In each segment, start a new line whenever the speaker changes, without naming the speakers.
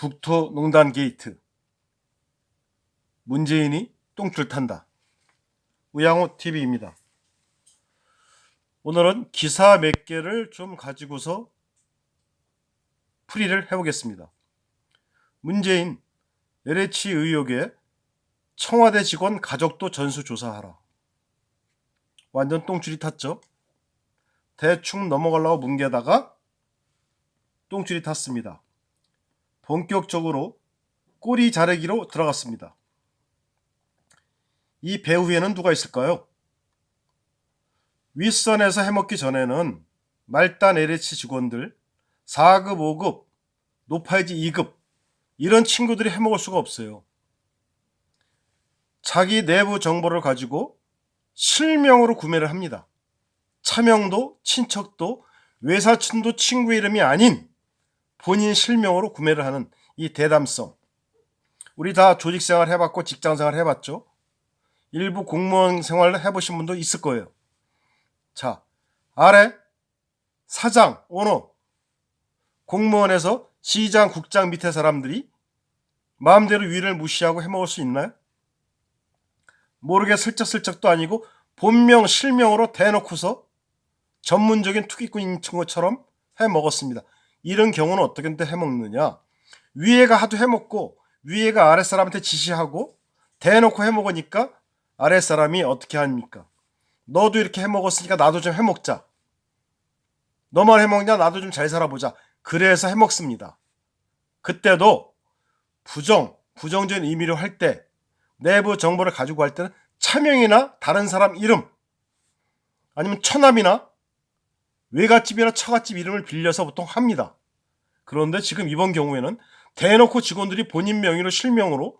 국토농단 게이트. 문재인이 똥줄 탄다. 우양호 TV입니다. 오늘은 기사 몇 개를 좀 가지고서 풀이를 해보겠습니다. 문재인 LH 의혹에 청와대 직원 가족도 전수조사하라. 완전 똥줄이 탔죠. 대충 넘어가려고 뭉개다가 똥줄이 탔습니다. 본격적으로 꼬리 자르기로 들어갔습니다. 이 배후에는 누가 있을까요? 윗선에서 해먹기 전에는 말단 LH 직원들 4급, 5급, 높아야지 2급 이런 친구들이 해먹을 수가 없어요. 자기 내부 정보를 가지고 실명으로 구매를 합니다. 차명도, 친척도, 외사촌도 친구 이름이 아닌 본인 실명으로 구매를 하는 이 대담성. 우리 다 조직생활 해봤고 직장생활 해봤죠. 일부 공무원 생활 해보신 분도 있을 거예요. 자, 아래 사장, 오너, 공무원에서 시장, 국장 밑에 사람들이 마음대로 위를 무시하고 해먹을 수 있나요? 모르게 슬쩍슬쩍도 아니고 본명, 실명으로 대놓고서 전문적인 투기꾼인 것처럼 해먹었습니다. 이런 경우는 어떻게 해먹느냐? 위에가 하도 해먹고 위에가 아랫사람한테 지시하고 대놓고 해먹으니까 아랫사람이 어떻게 합니까? 너도 이렇게 해먹었으니까 나도 좀 해먹자. 너만 해먹냐? 나도 좀 잘 살아보자. 그래서 해먹습니다. 그때도 부정적인 의미로 할 때, 내부 정보를 가지고 할 때는 차명이나 다른 사람 이름, 아니면 처남이나 외갓집이나 처갓집 이름을 빌려서 보통 합니다. 그런데 지금 이번 경우에는 대놓고 직원들이 본인 명의로 실명으로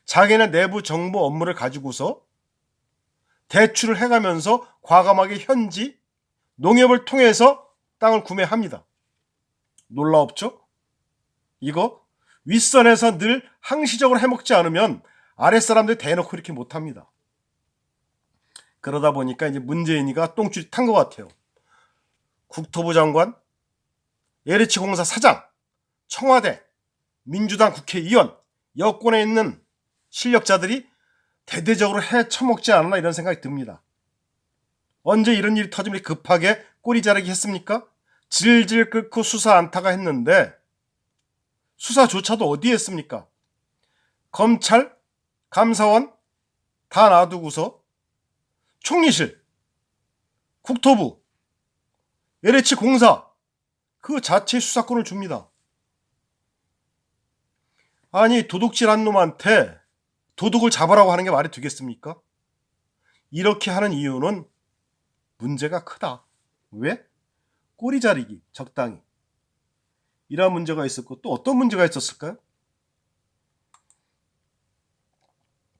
자기네 내부 정보 업무를 가지고서 대출을 해가면서 과감하게 현지 농협을 통해서 땅을 구매합니다. 놀라웠죠? 이거 윗선에서 늘 항시적으로 해먹지 않으면 아랫사람들이 대놓고 이렇게 못합니다. 그러다 보니까 이제 문재인이가 똥줄이 탄 것 같아요. 국토부 장관, LH공사 사장, 청와대, 민주당 국회의원, 여권에 있는 실력자들이 대대적으로 해쳐먹지 않았나 이런 생각이 듭니다. 언제 이런 일이 터지면 급하게 꼬리 자르기 했습니까? 질질 끓고 수사 안타가 했는데 수사조차도 어디에 했습니까? 검찰, 감사원 다 놔두고서 총리실, 국토부, LH공사 그 자체의 수사권을 줍니다. 아니 도둑질한 놈한테 도둑을 잡으라고 하는 게 말이 되겠습니까? 이렇게 하는 이유는 문제가 크다. 왜? 꼬리 자르기 적당히. 이런 문제가 있었고 또 어떤 문제가 있었을까요?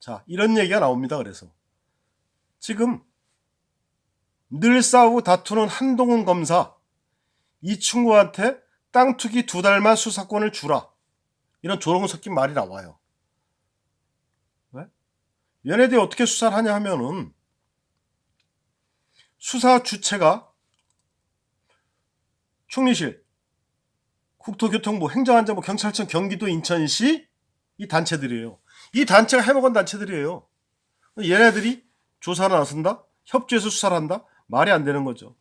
자, 이런 얘기가 나옵니다. 그래서 지금 늘 싸우고 다투는 한동훈 검사, 이 친구한테 땅 투기 2달만 수사권을 주라. 이런 조롱 섞인 말이 나와요. 왜? 얘네들이 어떻게 수사를 하냐 하면은 수사 주체가 총리실, 국토교통부, 행정안전부, 경찰청, 경기도, 인천시 이 단체들이에요. 이 단체가 해먹은 단체들이에요. 얘네들이 조사를 나선다? 협조해서 수사를 한다? 말이 안 되는 거죠.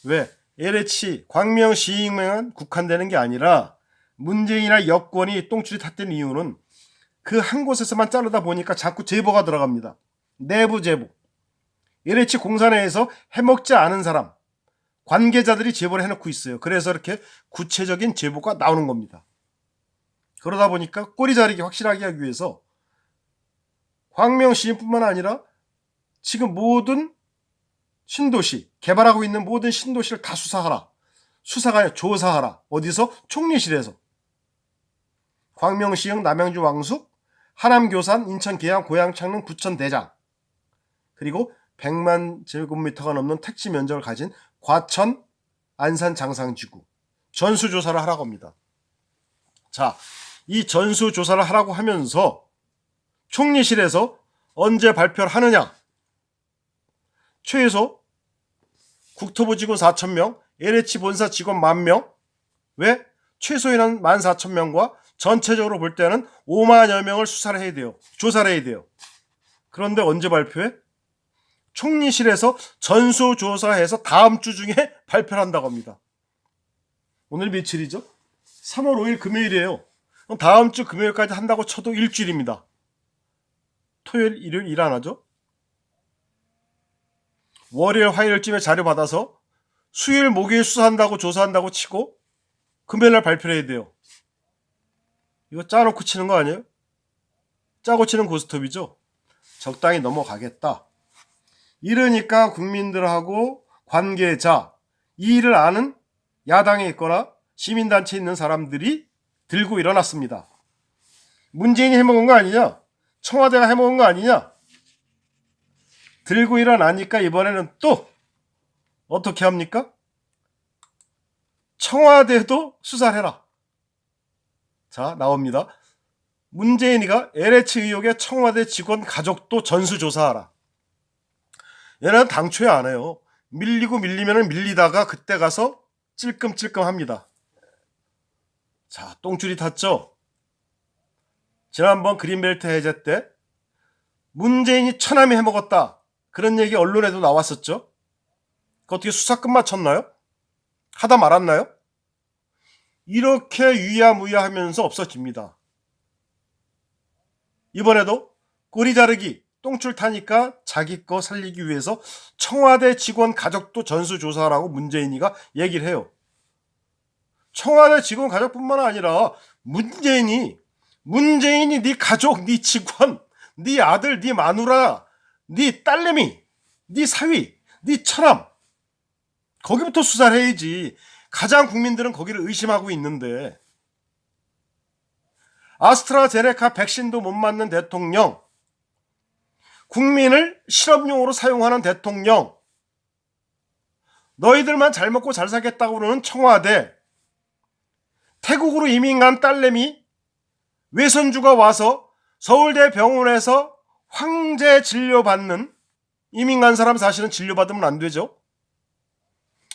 왜? LH 광명시의회만 국한되는 게 아니라 문재인이나 여권이 똥줄이 탔던 이유는 그 한 곳에서만 자르다 보니까 자꾸 제보가 들어갑니다. 내부 제보. LH 공사 내에서 해먹지 않은 사람, 관계자들이 제보를 해놓고 있어요. 그래서 이렇게 구체적인 제보가 나오는 겁니다. 그러다 보니까 꼬리 자르기 확실하게 하기 위해서 광명시민뿐만 아니라 지금 모든 신도시, 개발하고 있는 모든 신도시를 다 수사하라. 수사가 아니라 조사하라. 어디서? 총리실에서. 광명시흥, 남양주 왕숙, 하남 교산, 인천 계양, 고양 창릉, 부천 대장. 그리고 100만 제곱미터가 넘는 택지 면적을 가진 과천, 안산 장상지구. 전수조사를 하라고 합니다. 자, 이 전수조사를 하라고 하면서 총리실에서 언제 발표를 하느냐? 최소 국토부 직원 4,000명, LH 본사 직원 10,000명. 왜? 최소인 한 14,000명과 전체적으로 볼 때는 5만여 명을 수사를 해야 돼요. 조사를 해야 돼요. 그런데 언제 발표해? 총리실에서 전수조사해서 다음 주 중에 발표를 한다고 합니다. 오늘 며칠이죠? 3월 5일 금요일이에요. 그럼 다음 주 금요일까지 한다고 쳐도 일주일입니다. 토요일, 일요일 일 안 하죠? 월요일, 화요일쯤에 자료 받아서 수요일, 목요일 수사한다고 조사한다고 치고 금요일날 발표를 해야 돼요. 이거 짜놓고 치는 거 아니에요? 짜고 치는 고스톱이죠? 적당히 넘어가겠다. 이러니까 국민들하고 관계자, 이 일을 아는 야당에 있거나 시민단체에 있는 사람들이 들고 일어났습니다. 문재인이 해먹은 거 아니냐? 청와대가 해먹은 거 아니냐? 들고 일어나니까 이번에는 또 어떻게 합니까? 청와대도 수사를 해라. 자, 나옵니다. 문재인이가 LH 의혹의 청와대 직원 가족도 전수조사하라. 얘는 당초에 안 해요. 밀리고 밀리면 밀리다가 그때 가서 찔끔찔끔 합니다. 자, 똥줄이 탔죠? 지난번 그린벨트 해제 때 문재인이 처남이 해먹었다. 그런 얘기 언론에도 나왔었죠? 그 어떻게 수사 끝마쳤나요? 하다 말았나요? 이렇게 유야무야 하면서 없어집니다. 이번에도 꼬리 자르기, 똥줄 타니까 자기 거 살리기 위해서 청와대 직원 가족도 전수조사라고 문재인이가 얘기를 해요. 청와대 직원 가족뿐만 아니라 문재인이 네 가족, 네 직원, 네 아들, 네 마누라, 네 딸내미, 네 사위, 네 처남 거기부터 수사를 해야지. 가장 국민들은 거기를 의심하고 있는데 아스트라제네카 백신도 못 맞는 대통령, 국민을 실험용으로 사용하는 대통령, 너희들만 잘 먹고 잘 살겠다고 그러는 청와대, 태국으로 이민 간 딸내미, 외손주가 와서 서울대 병원에서 황제 진료받는 이민 간 사람 사실은 진료받으면 안 되죠.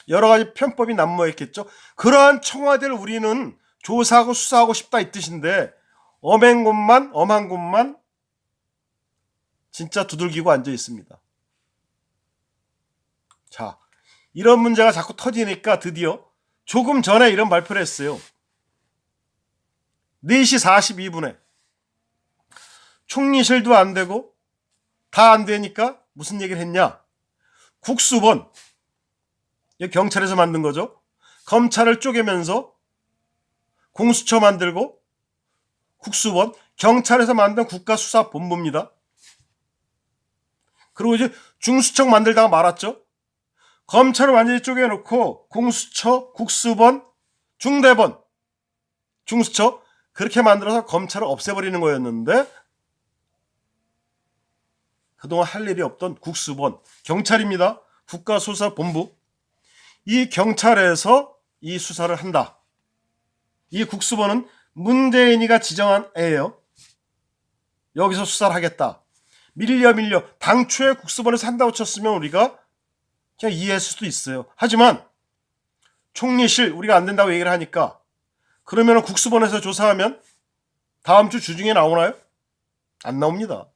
여러 가지 편법이 난무했겠죠. 그러한 청와대를 우리는 조사하고 수사하고 싶다 이 뜻인데 엄한 곳만 진짜 두들기고 앉아 있습니다. 자, 이런 문제가 자꾸 터지니까 드디어 조금 전에 이런 발표를 했어요. 4시 42분에 총리실도 안 되고 다 안 되니까 무슨 얘기를 했냐? 국수본, 경찰에서 만든 거죠. 검찰을 쪼개면서 공수처 만들고 국수본, 경찰에서 만든 국가수사본부입니다. 그리고 이제 중수청 만들다가 말았죠. 검찰을 완전히 쪼개놓고 공수처, 국수본, 중대본, 중수처 그렇게 만들어서 검찰을 없애버리는 거였는데 그동안 할 일이 없던 국수본, 경찰입니다. 국가수사본부. 이 경찰에서 이 수사를 한다. 이 국수본은 문재인이가 지정한 애예요. 여기서 수사를 하겠다. 밀려 당초에 국수본에서 한다고 쳤으면 우리가 그냥 이해할 수도 있어요. 하지만 총리실 우리가 안 된다고 얘기를 하니까 그러면 국수본에서 조사하면 다음 주 주중에 나오나요? 안 나옵니다.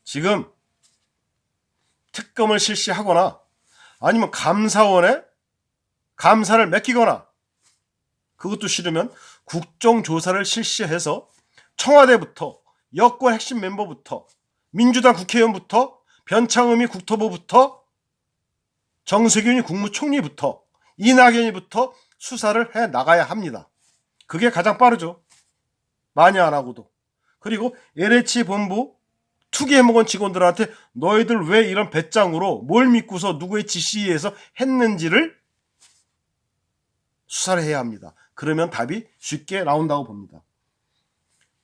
지금 특검을 실시하거나 아니면 감사원에 감사를 맡기거나 그것도 싫으면 국정조사를 실시해서 청와대부터 여권 핵심 멤버부터 민주당 국회의원부터 변창흠이 국토부부터 정세균이 국무총리부터 이낙연이부터 수사를 해 나가야 합니다. 그게 가장 빠르죠. 많이 안 하고도. 그리고 LH 본부 투기해먹은 직원들한테 너희들 왜 이런 배짱으로 뭘 믿고서 누구의 지시에 의해서 했는지를 수사를 해야 합니다. 그러면 답이 쉽게 나온다고 봅니다.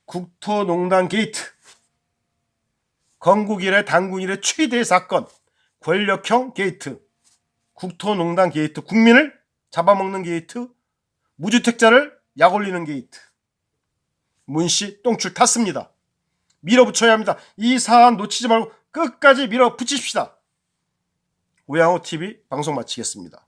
국토농단 게이트, 건국 이래 당군 이래 최대의 사건, 권력형 게이트, 국토농단 게이트, 국민을 잡아먹는 게이트, 무주택자를 약 올리는 게이트. 문씨 똥줄 탔습니다. 밀어붙여야 합니다. 이 사안 놓치지 말고 끝까지 밀어붙이십시다. 우양호TV 방송 마치겠습니다.